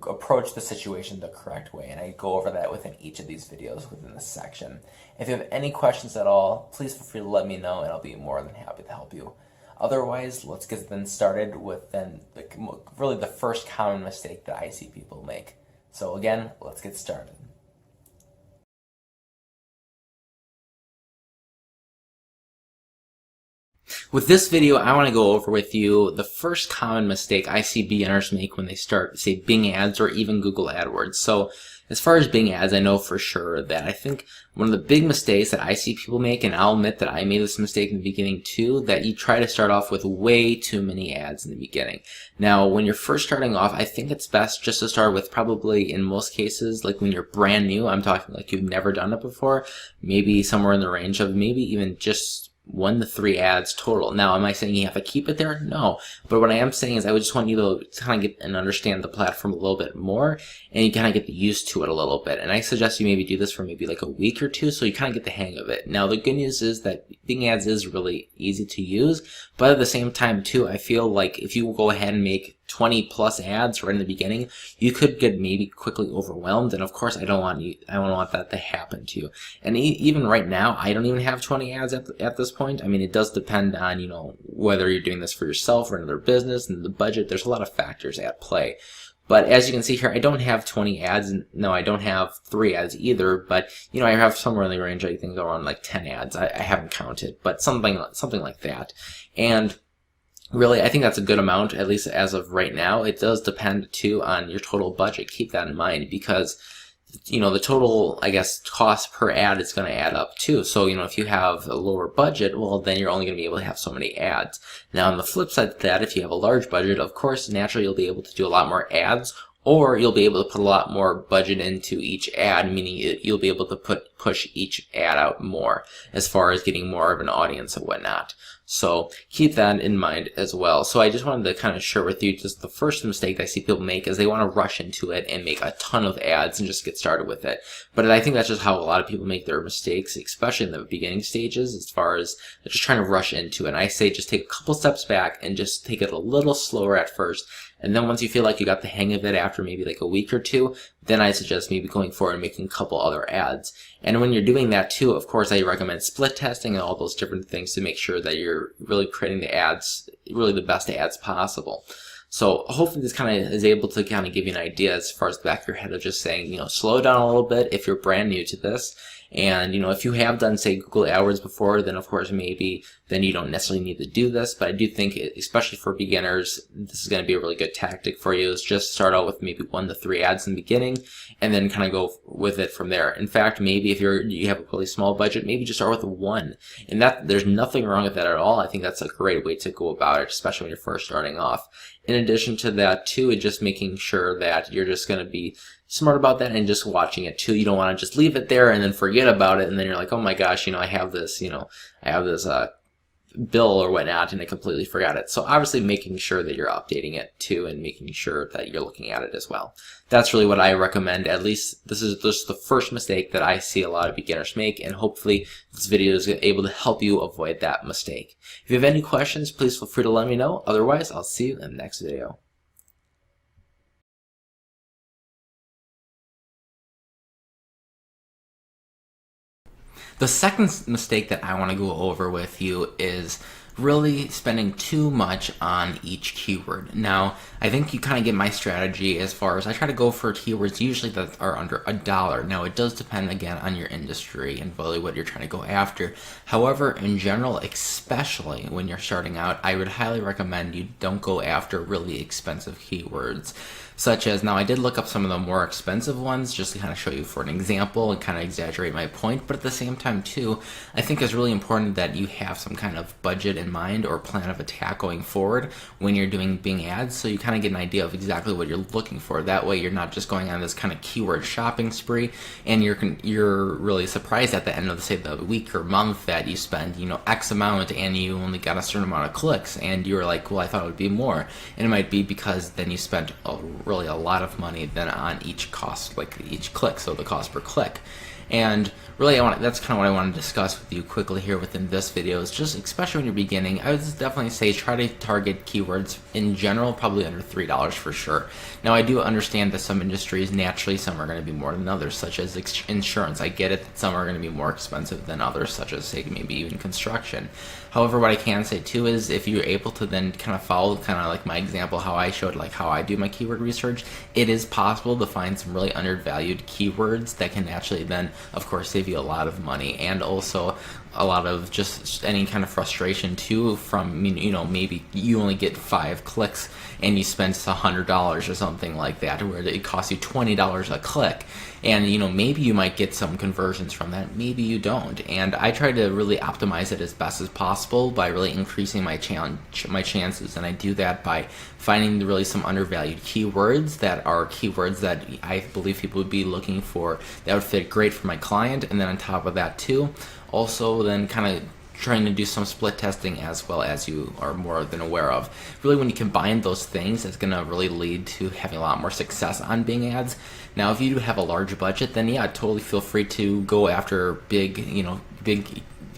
approach the situation the correct way, and I go over that within each of these videos within this section. If you have any questions at all, please feel free to let me know, and I'll be more than happy to help you. Otherwise, let's get then started with really the first common mistake that I see people make. So again, let's get started. With this video, I want to go over with you the first common mistake I see beginners make when they start, say, Bing ads or even Google AdWords. So as far as Bing ads, I know for sure that I think one of the big mistakes that I see people make, and I'll admit that I made this mistake in the beginning too, that you try to start off with way too many ads in the beginning. Now, when you're first starting off, I think it's best just to start with, probably in most cases, like when you're brand new, I'm talking like you've never done it before, maybe somewhere in the range of maybe even just 1 to 3 ads total. Now, am I saying you have to keep it there? No. But what I am saying is I would just want you to kind of get and understand the platform a little bit more, and you kind of get used to it a little bit. And I suggest you maybe do this for maybe like a week or two, so you kind of get the hang of it. Now, the good news is that Bing ads is really easy to use, but at the same time too, I feel like if you go ahead and make 20 plus ads right in the beginning, you could get maybe quickly overwhelmed, and of course I don't want that to happen to you. And even right now, I don't even have 20 ads at this point. I mean, it does depend on, whether you're doing this for yourself or another business, and the budget. There's a lot of factors at play. But as you can see here, I don't have 20 ads, and no, I don't have 3 ads either, but I have somewhere in the range, I think around like 10 ads. I haven't counted, but something like that. And really, I think that's a good amount, at least as of right now. It does depend too on your total budget. Keep that in mind, because the total, I guess, cost per ad is going to add up too. So, if you have a lower budget, well, then you're only going to be able to have so many ads. Now, on the flip side of that, if you have a large budget, of course, naturally you'll be able to do a lot more ads, or you'll be able to put a lot more budget into each ad, meaning you'll be able to push each ad out more as far as getting more of an audience and whatnot. So keep that in mind as well. So I just wanted to kind of share with you just the first mistake I see people make is they want to rush into it and make a ton of ads and just get started with it. But I think that's just how a lot of people make their mistakes, especially in the beginning stages, as far as they're just trying to rush into it. And I say just take a couple steps back and just take it a little slower at first. And then once you feel like you got the hang of it after maybe like a week or two, then I suggest maybe going forward and making a couple other ads. And when you're doing that too, of course, I recommend split testing and all those different things to make sure that you're really creating the ads, really the best ads possible. So hopefully this kind of is able to kind of give you an idea as far as the back of your head of just saying, slow down a little bit if you're brand new to this. And, if you have done, say, Google AdWords before, then of course maybe then you don't necessarily need to do this. But I do think, especially for beginners, this is going to be a really good tactic for you, is just start out with maybe 1 to 3 ads in the beginning and then kind of go with it from there. In fact, maybe if you have a really small budget, maybe just start with 1. And that there's nothing wrong with that at all. I think that's a great way to go about it, especially when you're first starting off. In addition to that too, it's just making sure that you're just going to be smart about that and just watching it too. You don't want to just leave it there and then forget about it, and then you're like, oh my gosh, I have this, bill or whatnot, and I completely forgot it. So obviously making sure that you're updating it too, and making sure that you're looking at it as well. That's really what I recommend. At least this is just the first mistake that I see a lot of beginners make, and hopefully this video is able to help you avoid that mistake. If you have any questions, please feel free to let me know. Otherwise, I'll see you in the next video. The second mistake that I want to go over with you is really spending too much on each keyword. Now, I think you kind of get my strategy as far as I try to go for keywords usually that are under $1. Now, it does depend again on your industry and really what you're trying to go after. However, in general, especially when you're starting out, I would highly recommend you don't go after really expensive keywords. Such as, now I did look up some of the more expensive ones just to kind of show you for an example and kind of exaggerate my point, but at the same time too, I think it's really important that you have some kind of budget in mind or plan of attack going forward when you're doing Bing ads, so you kind of get an idea of exactly what you're looking for. That way you're not just going on this kind of keyword shopping spree and you're really surprised at the end of say the week or month that you spend X amount and you only got a certain amount of clicks, and you're like, well, I thought it would be more, and it might be because then you spent really a lot of money then on each cost, like each click, so the cost per click. And really, that's kind of what I want to discuss with you quickly here within this video, is just, especially when you're beginning, I would definitely say try to target keywords in general, probably under $3 for sure. Now, I do understand that some industries, naturally, some are going to be more than others, such as insurance. I get it that some are going to be more expensive than others, such as, say, maybe even construction. However, what I can say too is if you're able to then kind of follow kind of like my example, how I showed like how I do my keyword research, it is possible to find some really undervalued keywords that can actually then, of course, save you a lot of money, and also a lot of just any kind of frustration too from, maybe you only get 5 clicks and you spend $100 or something like that, where it costs you $20 a click. And maybe you might get some conversions from that, maybe you don't. And I try to really optimize it as best as possible by really increasing my chances, and I do that by finding really some undervalued keywords that are keywords that I believe people would be looking for, that would fit great for my client. And then on top of that too, also then kind of trying to do some split testing as well, as you are more than aware of. Really, when you combine those things, it's going to really lead to having a lot more success on Bing ads. Now, if you do have a large budget, then yeah, totally feel free to go after big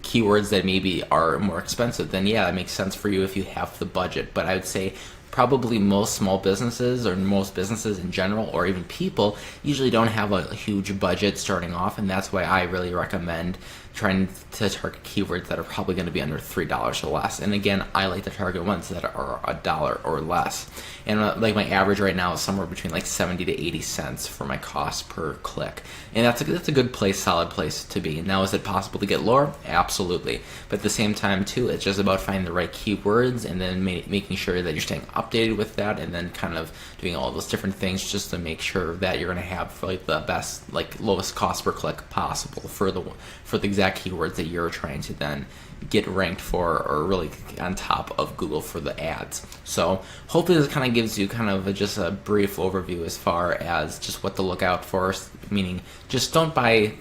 keywords that maybe are more expensive. Then yeah, it makes sense for you if you have the budget. But I would say probably most small businesses, or most businesses in general, or even people, usually don't have a huge budget starting off, and that's why I really recommend trying to target keywords that are probably going to be under $3 or less. And again, I like to target ones that are $1 or less. And like my average right now is somewhere between like 70 to 80 cents for my cost per click. And that's a good place, solid place to be. Now, is it possible to get lower? Absolutely. But at the same time too, it's just about finding the right keywords and then making sure that you're staying updated with that, and then kind of doing all those different things just to make sure that you're going to have like the best, like lowest cost per click possible for the exact keywords that you're trying to then get ranked for, or really on top of Google for the ads. So hopefully this kind of gives you kind of just a brief overview as far as just what to look out for, meaning just don't buy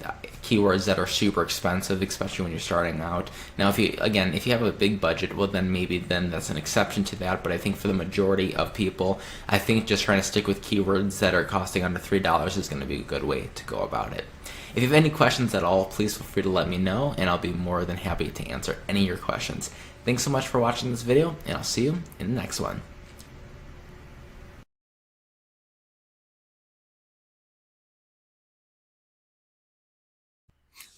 keywords that are super expensive, especially when you're starting out. Now, if you have a big budget, well then maybe that's an exception to that, but I think for the majority of people, I think just trying to stick with keywords that are costing under $3 is going to be a good way to go about it. If you have any questions at all, please feel free to let me know, and I'll be more than happy to answer any of your questions. Thanks so much for watching this video, and I'll see you in the next one.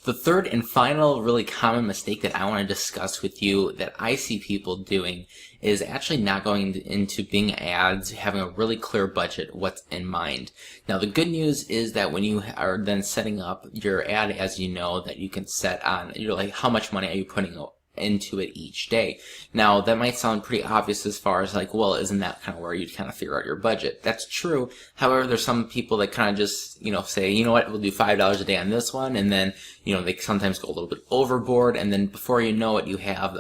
The third and final really common mistake that I want to discuss with you that I see people doing is actually not going into Bing ads, having a really clear budget, what's in mind. Now the good news is that when you are then setting up your ad, as you know, that you can set on, you're like, how much money are you putting into it each day. Now that might sound pretty obvious as far as like, well, isn't that kind of where you'd kind of figure out your budget? That's true. However, there's some people that kind of just, say, you know what, we'll do $5 a day on this one, and then, they sometimes go a little bit overboard, and then before you know it, you have,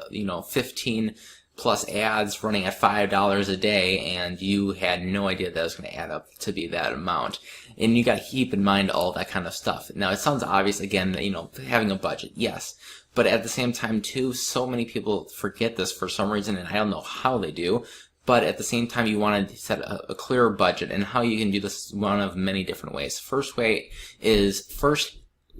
15 plus ads running at $5 a day, and you had no idea that was going to add up to be that amount. And you got to keep in mind all that kind of stuff. Now, it sounds obvious again that, having a budget, yes. But at the same time, too, so many people forget this for some reason, and I don't know how they do. But at the same time, you want to set a clear budget, and how you can do this one of many different ways. First way is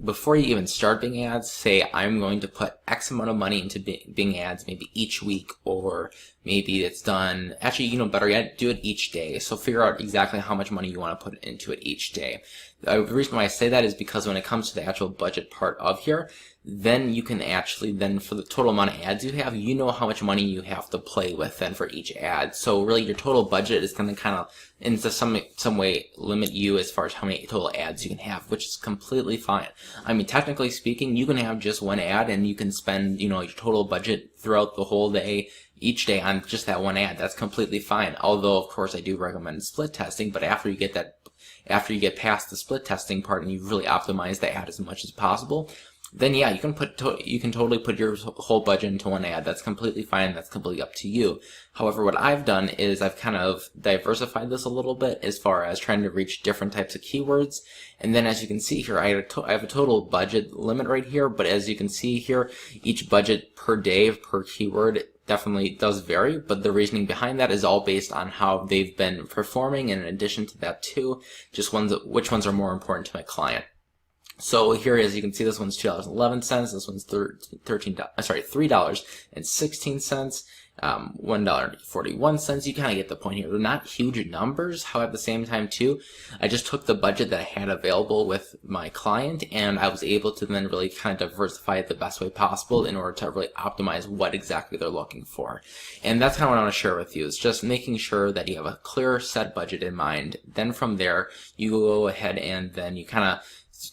before you even start Bing ads, say I'm going to put X amount of money into Bing ads maybe each week, or maybe it's done, actually, better yet, do it each day. So figure out exactly how much money you want to put into it each day. The reason why I say that is because when it comes to the actual budget part of here, then you can actually, for the total amount of ads you have, how much money you have to play with then for each ad. So really your total budget is going to kind of, into some way, limit you as far as how many total ads you can have, which is completely fine. I mean, technically speaking, you can have just one ad and you can spend, your total budget throughout the whole day, each day on just that one ad. That's completely fine. Although, of course, I do recommend split testing, but after you get past the split testing part and you really optimize the ad as much as possible, then yeah, you can totally put your whole budget into one ad. That's completely fine. That's completely up to you. However, what I've done is I've kind of diversified this a little bit as far as trying to reach different types of keywords. And then as you can see here, I have a total budget limit right here, but as you can see here, each budget per day per keyword definitely does vary, but the reasoning behind that is all based on how they've been performing, and in addition to that too, just which ones are more important to my client. So here, as you can see, this one's $2.11. This one's $3.16. $1.41. You kind of get the point here. They're not huge numbers. However, at the same time too, I just took the budget that I had available with my client, and I was able to then really kind of diversify it the best way possible in order to really optimize what exactly they're looking for. And that's kind of what I want to share with you, is just making sure that you have a clear set budget in mind. Then from there, you go ahead and then you kind of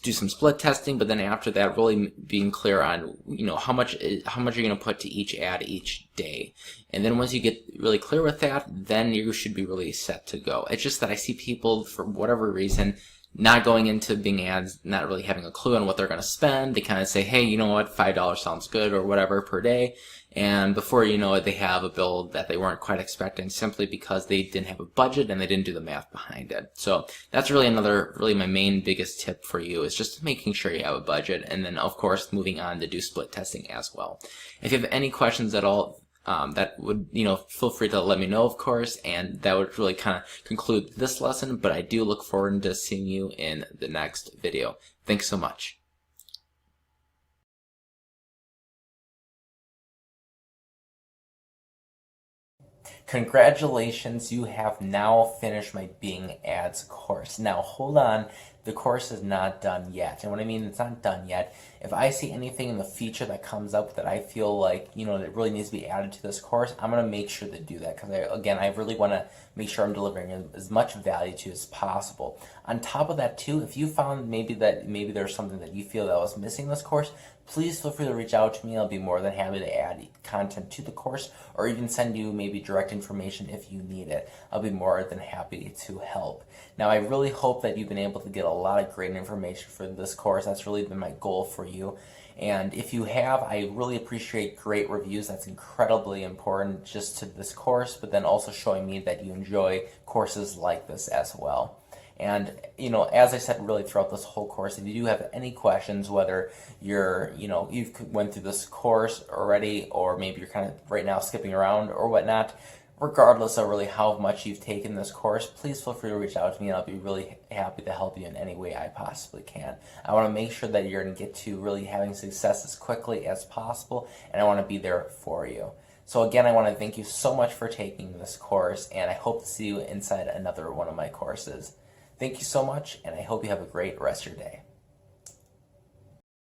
do some split testing, but then after that, really being clear on, how much you're going to put to each ad each day. And then once you get really clear with that, then you should be really set to go. It's just that I see people, for whatever reason, not going into Bing ads, not really having a clue on what they're going to spend. They kind of say, hey, you know what, $5 sounds good, or whatever per day. And before you know it, they have a bill that they weren't quite expecting, simply because they didn't have a budget and they didn't do the math behind it. So that's really my main biggest tip for you, is just making sure you have a budget, and then of course moving on to do split testing as well. If you have any questions at all, that would, feel free to let me know, of course, and that would really kind of conclude this lesson, but I do look forward to seeing you in the next video. Thanks so much. Congratulations, you have now finished my Bing Ads course. Now, hold on, the course is not done yet. And what I mean it's not done yet, if I see anything in the feature that comes up that I feel like, that really needs to be added to this course, I'm going to make sure to do that, because I really want to make sure I'm delivering as much value to you as possible. On top of that too, if you found maybe there's something that you feel that was missing in this course, please feel free to reach out to me. I'll be more than happy to add content to the course, or even send you maybe direct information if you need it. I'll be more than happy to help. Now, I really hope that you've been able to get a lot of great information for this course. That's really been my goal for you. And if you have, I really appreciate great reviews. That's incredibly important just to this course, but then also showing me that you enjoy courses like this as well. And, as I said really throughout this whole course, if you do have any questions, whether you've went through this course already, or maybe you're kind of right now skipping around or whatnot, regardless of really how much you've taken this course, please feel free to reach out to me, and I'll be really happy to help you in any way I possibly can. I want to make sure that you're going to get to really having success as quickly as possible, and I want to be there for you. So again, I want to thank you so much for taking this course, and I hope to see you inside another one of my courses. Thank you so much, and I hope you have a great rest of your day.